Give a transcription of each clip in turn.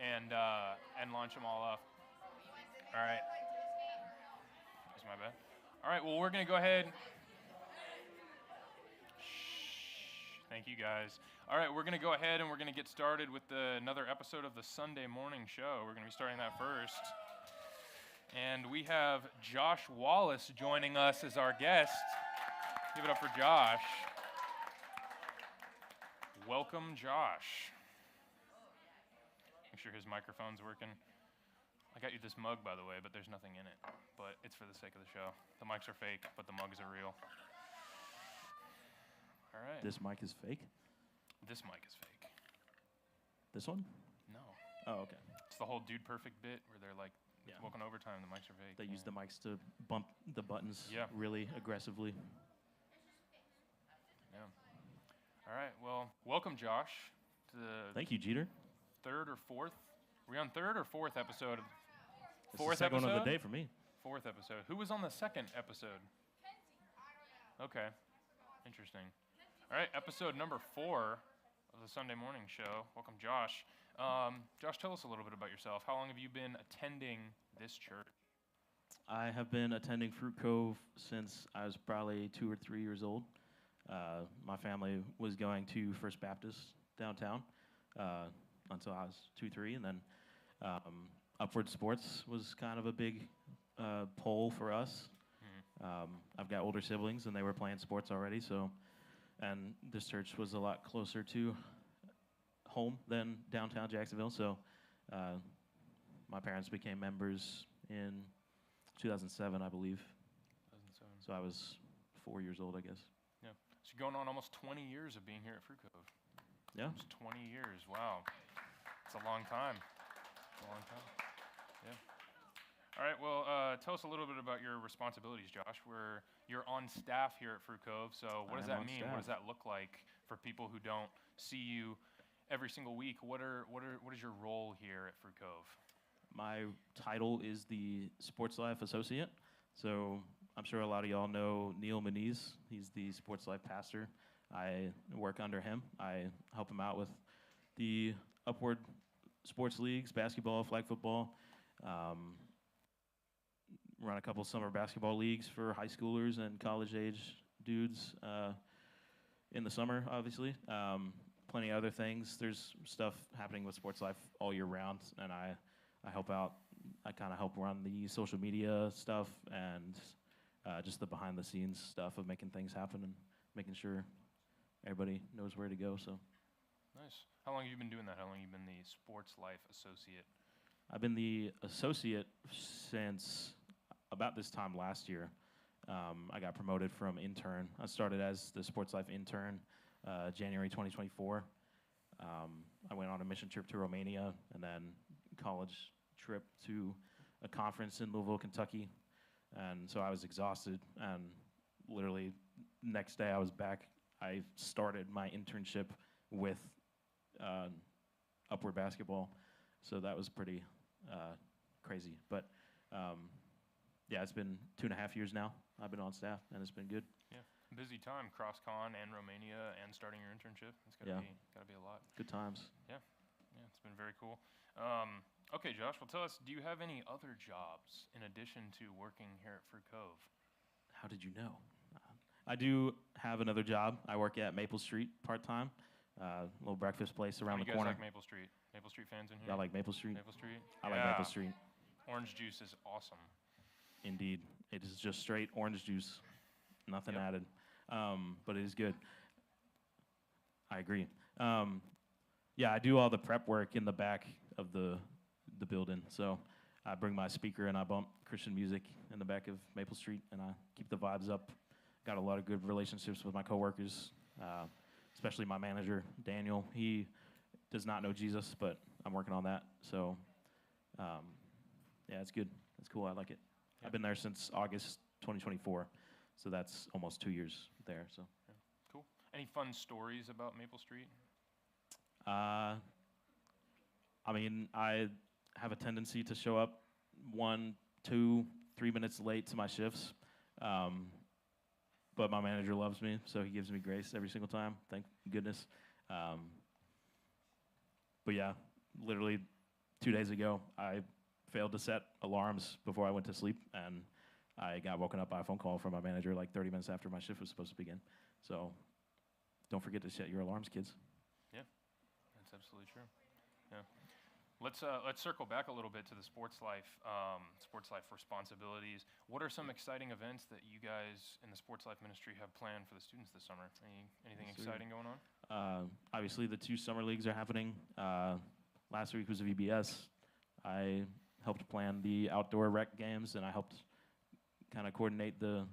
and launch them all off. All right. That's my bad. All right. Well, we're gonna go ahead. Shh. Thank you guys. All right, we're gonna go ahead and we're gonna get started with another episode of the Sunday morning show. We're gonna be starting that first. And we have Josh Wallace joining us as our guest. Give it up for Josh. Welcome, Josh. Make sure his microphone's working. I got you this mug, by the way, but there's nothing in it. But it's for the sake of the show. The mics are fake, but the mugs are real. All right. This mic is fake? This mic is fake. This one? No. Oh, okay. It's the whole Dude Perfect bit where they're like, smoking overtime, the mics are fake. They use the mics to bump the buttons really aggressively. Yeah. All right. Well, welcome, Josh, to the Thank you, Jeter. third or fourth. Are we on third or fourth episode? It's Fourth the second episode? one of the day for me. Fourth episode. Who was on the second episode? Okay. Interesting. All right, episode number 4 of the Sunday morning show. Welcome, Josh. Josh, tell us a little bit about yourself. How long have you been attending this church? I have been attending Fruit Cove since I was probably 2 or 3 years old. My family was going to First Baptist downtown until I was 2, 3, and then Upward Sports was kind of a big pull for us. I've got older siblings, and they were playing sports already, and this church was a lot closer to home than downtown Jacksonville, so my parents became members in 2007, I believe. 2007. So I was 4 years old, I guess. Yeah. So you're going on almost 20 years of being here at Fruit Cove. Yeah. Almost 20 years. Wow. It's a long time. It's a long time. Yeah. All right. Well, tell us a little bit about your responsibilities, Josh. You're on staff here at Fruit Cove. So what does that mean? What does that look like for people who don't see you every single week? What is your role here at Fruit Cove? My title is the Sports Life Associate. So I'm sure a lot of y'all know Neil Moniz. He's the Sports Life pastor. I work under him. I help him out with the Upward Sports Leagues, basketball, flag football. Run a couple summer basketball leagues for high schoolers and college-age dudes in the summer, obviously. Plenty of other things. There's stuff happening with Sports Life all year round, and I help out. I kind of help run the social media stuff and just the behind-the-scenes stuff of making things happen and making sure everybody knows where to go. So, nice. How long have you been doing that? How long have you been the Sports Life Associate? I've been the associate since about this time last year. I got promoted from intern. I started as the Sports Life intern January 2024. I went on a mission trip to Romania and then college trip to a conference in Louisville, Kentucky. And so I was exhausted, and literally next day I was back. I started my internship with Upward Basketball, so that was pretty crazy. But yeah, it's been 2.5 years now. I've been on staff, and it's been good. Yeah, busy time, cross-con and Romania and starting your internship. It's gotta be a lot. Good times. Yeah, it's been very cool. Okay, Josh, well, tell us, do you have any other jobs in addition to working here at Fruit Cove? How did you know? I do have another job. I work at Maple Street part-time, little breakfast place around the corner. You guys like Maple Street? Maple Street fans in here? I like Maple Street. Maple Street? I like Maple Street. Orange juice is awesome. Indeed. It is just straight orange juice, nothing added, but it is good. I agree. Yeah, I do all the prep work in the back of the building. So I bring my speaker and I bump Christian music in the back of Maple Street, and I keep the vibes up. Got a lot of good relationships with my coworkers, especially my manager, Daniel. He does not know Jesus, but I'm working on that. So yeah, it's good. It's cool. I like it. I've been there since August 2024, so that's almost 2 years there. So cool. Any fun stories about Maple Street? I mean, I have a tendency to show up 1, 2, 3 minutes late to my shifts, but my manager loves me, so he gives me grace every single time. Thank goodness. But yeah, literally 2 days ago, I failed to set alarms before I went to sleep, and I got woken up by a phone call from my manager like 30 minutes after my shift was supposed to begin. So don't forget to set your alarms, kids. Yeah, that's absolutely true. Yeah. Let's circle back a little bit to the sports life responsibilities. What are some exciting events that you guys in the sports life ministry have planned for the students this summer? Anything exciting going on? Obviously, the 2 summer leagues are happening. Last week was VBS. I helped plan the outdoor rec games, and I helped kind of coordinate the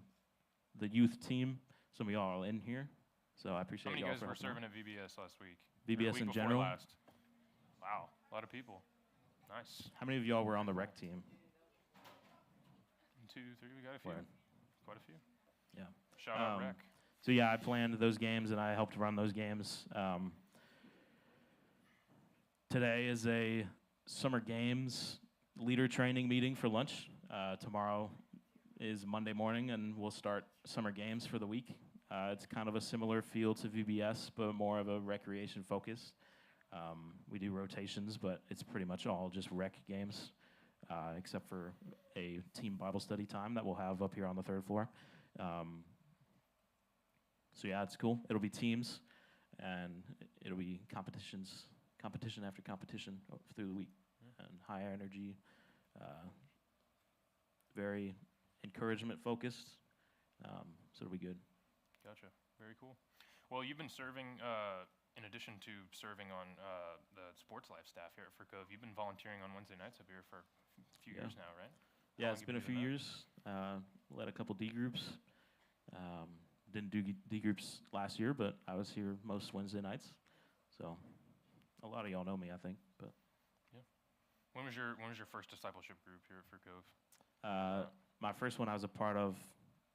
youth team. Some of y'all are in here, so I appreciate y'all. How many for guys were helping serving at VBS last week? VBS week in before general? Last. Wow, a lot of people. Nice. How many of y'all were on the rec team? 1, 2, 3. We got a few. Word. Quite a few. Yeah. Shout out rec. So yeah, I planned those games and I helped run those games. Today is a summer games leader training meeting for lunch. Tomorrow is Monday morning, and we'll start summer games for the week. It's kind of a similar feel to VBS, but more of a recreation focus. We do rotations, but it's pretty much all just rec games, except for a team Bible study time that we'll have up here on the 3rd floor. So yeah, it's cool. It'll be teams, and it'll be competition after competition through the week, and high energy, very encouragement focused. So it'll be good. Gotcha. Very cool. Well, you've been serving, in addition to serving on the sports life staff here at Fruit Cove, you've been volunteering on Wednesday nights up here for a few years now, right? Yeah, it's been a few years. Led a couple D groups. Didn't do D groups last year, but I was here most Wednesday nights. So a lot of y'all know me, I think. But yeah. When was your first discipleship group here at Fruit Cove? My first one I was a part of,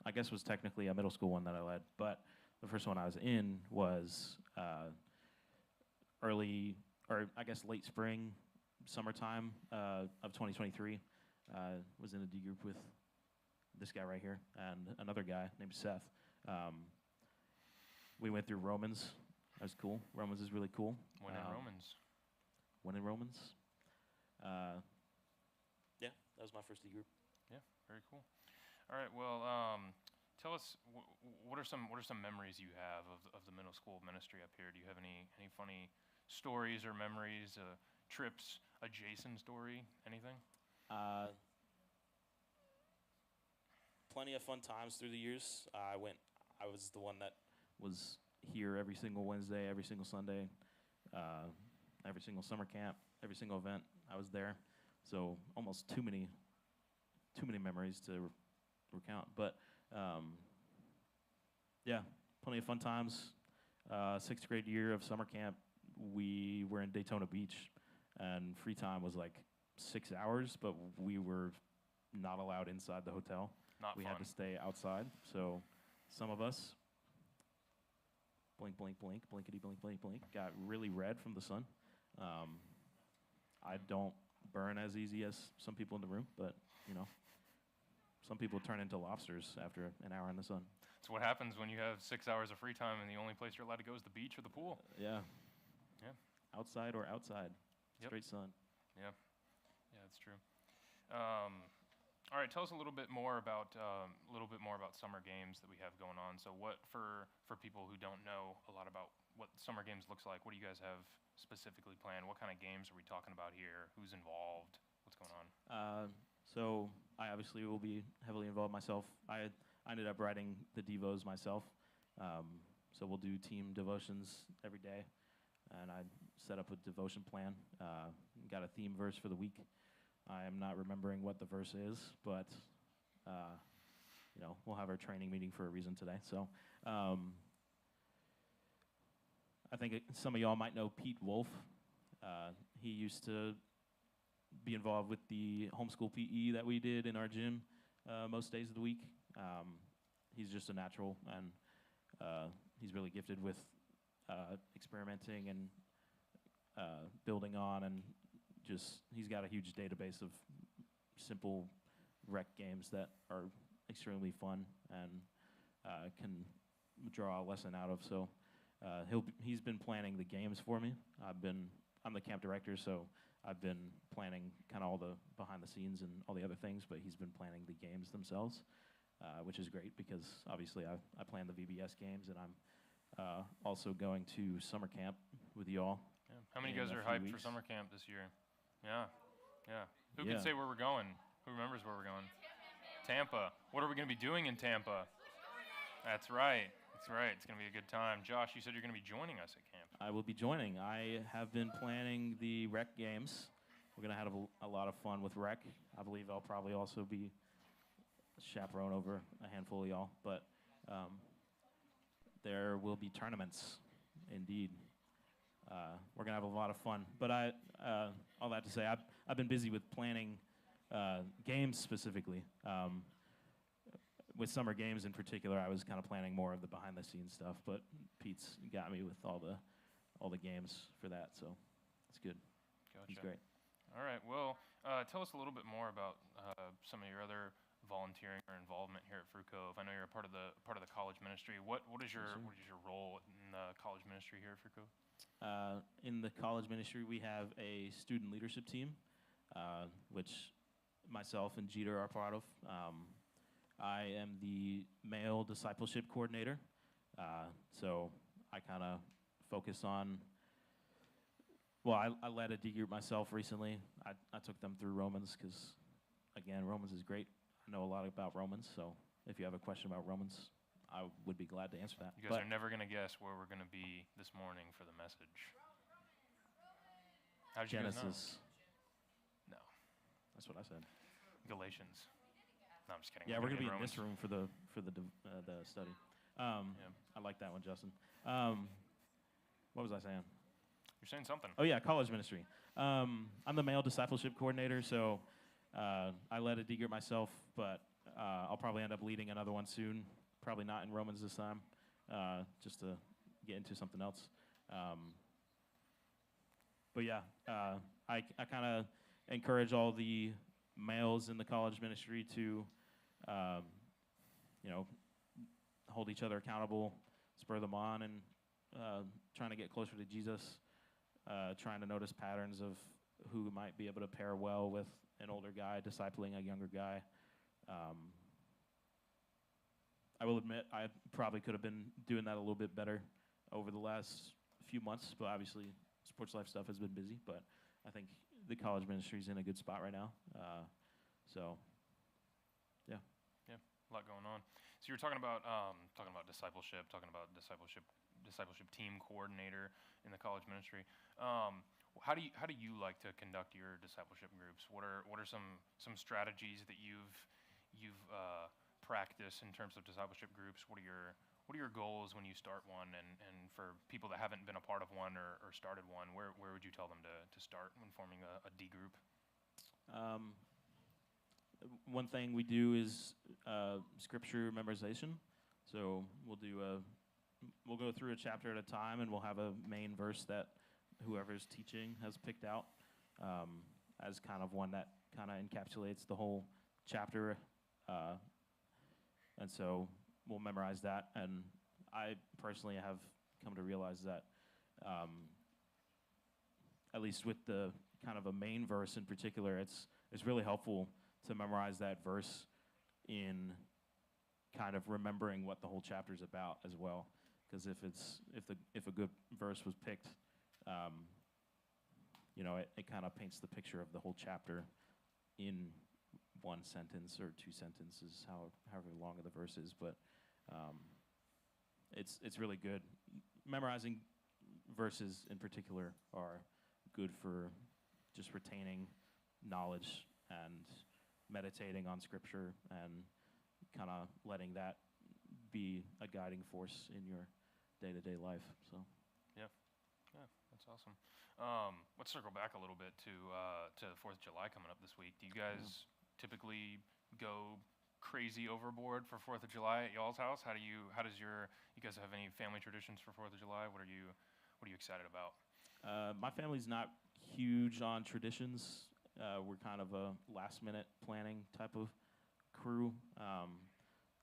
I guess, was technically a middle school one that I led, but the first one I was in was late spring, summertime of 2023. Was in a D group with this guy right here and another guy named Seth. We went through Romans. That was cool. Romans is really cool. When in Romans. When in Romans. Yeah, that was my first D group. Yeah, very cool. All right, well, tell us what are some memories you have of the middle school ministry up here? Do you have any funny stories or memories, trips, a Jason story, anything? Plenty of fun times through the years. I was the one that was here every single Wednesday, every single Sunday, every single summer camp, every single event. I was there, so almost too many memories to recount. But yeah, plenty of fun times. 6th grade year of summer camp, we were in Daytona Beach, and free time was like 6 hours, but we were not allowed inside the hotel. We had to stay outside. So some of us, blink, blink, blink, blinkety, blink, blink, blink, got really red from the sun. I don't burn as easy as some people in the room, but, some people turn into lobsters after an hour in the sun. It's what happens when you have 6 hours of free time and the only place you're allowed to go is the beach or the pool. Yeah. Yeah. Outside or outside. Yep. Straight sun. Yeah. Yeah, that's true. All right, tell us a little bit more about summer games that we have going on. So, what for people who don't know a lot about what summer games looks like? What do you guys have specifically planned? What kind of games are we talking about here? Who's involved? What's going on? So I obviously will be heavily involved myself. I ended up writing the devos myself. So we'll do team devotions every day, and I set up a devotion plan. Got a theme verse for the week. I am not remembering what the verse is, but we'll have our training meeting for a reason today. So I think some of y'all might know Pete Wolf. He used to be involved with the homeschool PE that we did in our gym most days of the week. He's just a natural, and he's really gifted with experimenting and building on, and he's got a huge database of simple rec games that are extremely fun and can draw a lesson out of. So he's been planning the games for me. I'm the camp director, so I've been planning kind of all the behind the scenes and all the other things, but he's been planning the games themselves, which is great because obviously I plan the VBS games, and I'm also going to summer camp with y'all. Yeah. How many of you guys are hyped for summer camp this year? Yeah, yeah. Who can say where we're going? Who remembers where we're going? Tampa. What are we going to be doing in Tampa? That's right. That's right. It's going to be a good time. Josh, you said you're going to be joining us at camp. I will be joining. I have been planning the rec games. We're going to have a lot of fun with rec. I believe I'll probably also be chaperone over a handful of y'all, but there will be tournaments, indeed. We're going to have a lot of fun. But all that to say, I've been busy with planning games specifically. With summer games in particular, I was kind of planning more of the behind-the-scenes stuff, but Pete's got me with all the games for that, so it's good. Gotcha. He's great. All right. Well, tell us a little bit more about some of your other volunteering or involvement here at Fruit Cove. I know you're a part of the college ministry. What is your role in the college ministry here at Fruit Cove? In the college ministry, we have a student leadership team, which myself and Jeter are part of. I am the male discipleship coordinator, so I kind of focus on, well, I led a D group myself recently. I took them through Romans because, again, Romans is great. I know a lot about Romans, so if you have a question about Romans, I would be glad to answer that. You guys are never going to guess where we're going to be this morning for the message. How did you guys know? Genesis. No. That's what I said. Galatians. No, I'm just kidding. Yeah, we're going to be in Romans. this room for the study. Yeah. I like that one, Justin. What was I saying? You're saying something. Oh, yeah, college ministry. I'm the male discipleship coordinator, so I led a D group myself, but I'll probably end up leading another one soon. Probably not in Romans this time, just to get into something else. But yeah, I kind of encourage all the males in the college ministry to, hold each other accountable, spur them on, and trying to get closer to Jesus, trying to notice patterns of who might be able to pair well with an older guy discipling a younger guy. I will admit I probably could have been doing that a little bit better over the last few months, but obviously sports life stuff has been busy, but I think the college ministry is in a good spot right now. Yeah. Yeah, a lot going on. So you were talking about discipleship, discipleship team coordinator in the college ministry. How do you like to conduct your discipleship groups? What are some strategies that you've practiced in terms of discipleship groups? What are your goals when you start one? And for people that haven't been a part of one or started one, where would you tell them to start when forming a D group? One thing we do is scripture memorization. So we'll go through a chapter at a time, and we'll have a main verse that whoever's teaching has picked out as kind of one that kind of encapsulates the whole chapter. And so we'll memorize that. And I personally have come to realize that, at least with the kind of a main verse in particular, it's really helpful to memorize that verse in kind of remembering what the whole chapter is about as well. Because if a good verse was picked, it kind of paints the picture of the whole chapter in one sentence or two sentences, however long of the verse is. But it's really good. Memorizing verses in particular are good for just retaining knowledge and meditating on Scripture and kind of letting that be a guiding force in your day-to-day life. So, yeah, that's awesome. Let's circle back a little bit to 4th of July coming up this week. Do you guys typically go crazy overboard for 4th of July at y'all's house? You guys have any family traditions for 4th of July? What are you excited about? My family's not huge on traditions. We're kind of a last-minute planning type of crew.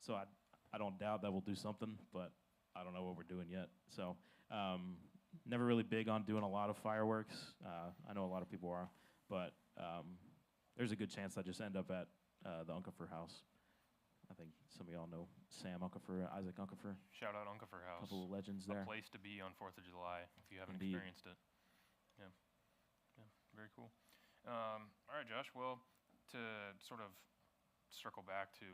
So I don't doubt that we'll do something, but I don't know what we're doing yet. So never really big on doing a lot of fireworks. I know a lot of people are. but there's a good chance I just end up at the Unkefer house. I think some of y'all know Sam Unkefer, Isaac Unkefer. Shout out Unkefer House. A couple of legends there. A place to be on 4th of July if you haven't Indeed. experienced it. Yeah. Yeah, very cool. All right, Josh. Well, to sort of circle back to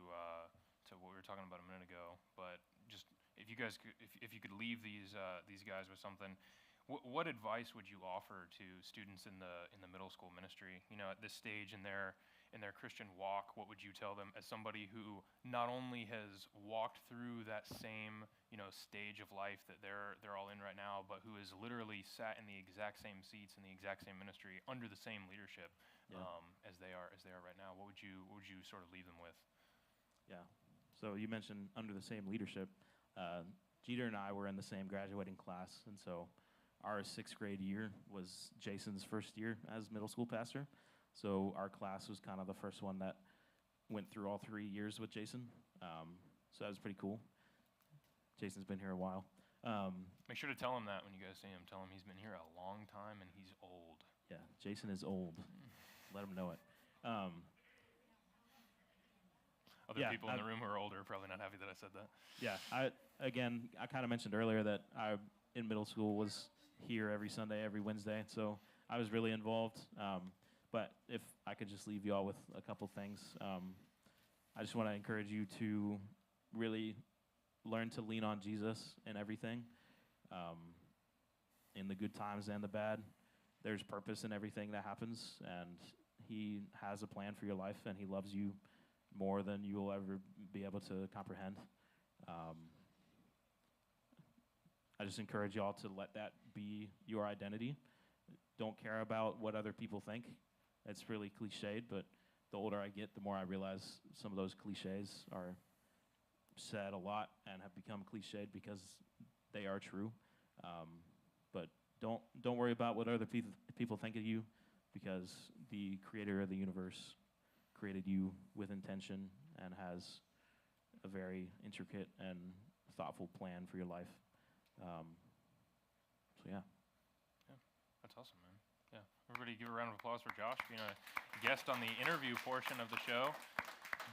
what we were talking about a minute ago, but just if you guys could, if you could leave these guys with something, what advice would you offer to students in the middle school ministry? You know, at this stage in their Christian walk, what would you tell them as somebody who not only has walked through that same, you know, stage of life that they're all in right now, but who has literally sat in the exact same seats in the exact same ministry under the same leadership as they are right now? What would you sort of leave them with? Yeah. So you mentioned under the same leadership. Jeter and I were in the same graduating class, and so our 6th grade year was Jason's first year as middle school pastor. So our class was kind of the first one that went through all 3 years with Jason. So that was pretty cool. Jason's been here a while. Make sure to tell him that when you guys see him. Tell him he's been here a long time and he's old. Yeah, Jason is old. Let him know it. Other people in the room who are older are probably not happy that I said that. Yeah, I kind of mentioned earlier that I, in middle school, was here every Sunday, every Wednesday, so I was really involved. But if I could just leave you all with a couple things, I just want to encourage you to really learn to lean on Jesus in everything, in the good times and the bad. There's purpose in everything that happens, and he has a plan for your life, and he loves you more than you will ever be able to comprehend. I just encourage y'all to let that be your identity. Don't care about what other people think. It's really cliched, but the older I get, the more I realize some of those cliches are said a lot and have become cliched because they are true. But don't worry about what other people think of you, because the creator of the universe created you with intention and has a very intricate and thoughtful plan for your life. So yeah. Yeah, that's awesome, man. Yeah, everybody give a round of applause for Josh being a guest on the interview portion of the show.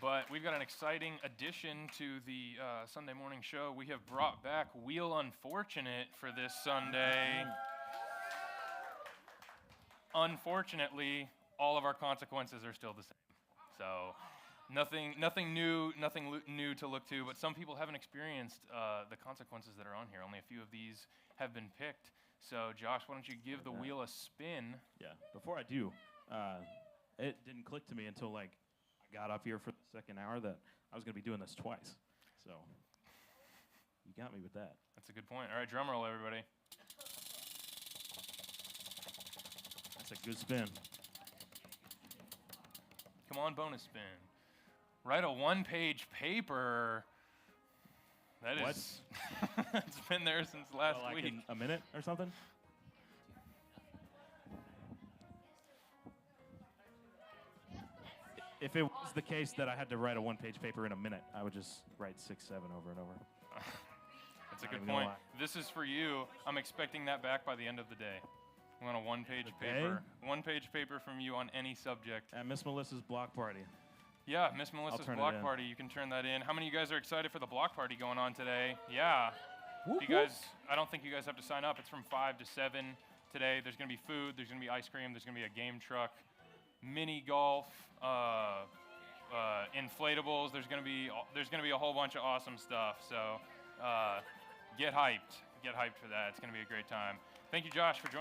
But we've got an exciting addition to the Sunday morning show. We have brought back Wheel Unfortunate for this Sunday. Unfortunately, all of our consequences are still the same. So nothing new to look to, but some people haven't experienced the consequences that are on here. Only a few of these have been picked. So Josh, why don't you give the wheel a spin? Yeah, before I do, it didn't click to me until I got up here for the second hour that I was going to be doing this twice. So you got me with that. That's a good point. All right, drum roll, everybody. That's a good spin. Come on, bonus spin. Write a 1-page paper. That is... What? It's been there since last week. In a minute or something? If it was the case that I had to write a 1-page paper in a minute, I would just write 6, 7 over and over. That's a good point. This is for you. I'm expecting that back by the end of the day. I want a 1-page paper. 1-page paper from you on any subject. At Miss Melissa's block party. Yeah, Miss Melissa's block party. You can turn that in. How many of you guys are excited for the block party going on today? Yeah. Whoop, I don't think you guys have to sign up. It's from 5 to 7 today. There's going to be food. There's going to be ice cream. There's going to be a game truck, mini golf, inflatables. There's going to be a whole bunch of awesome stuff. So get hyped. Get hyped for that. It's going to be a great time. Thank you, Josh, for joining.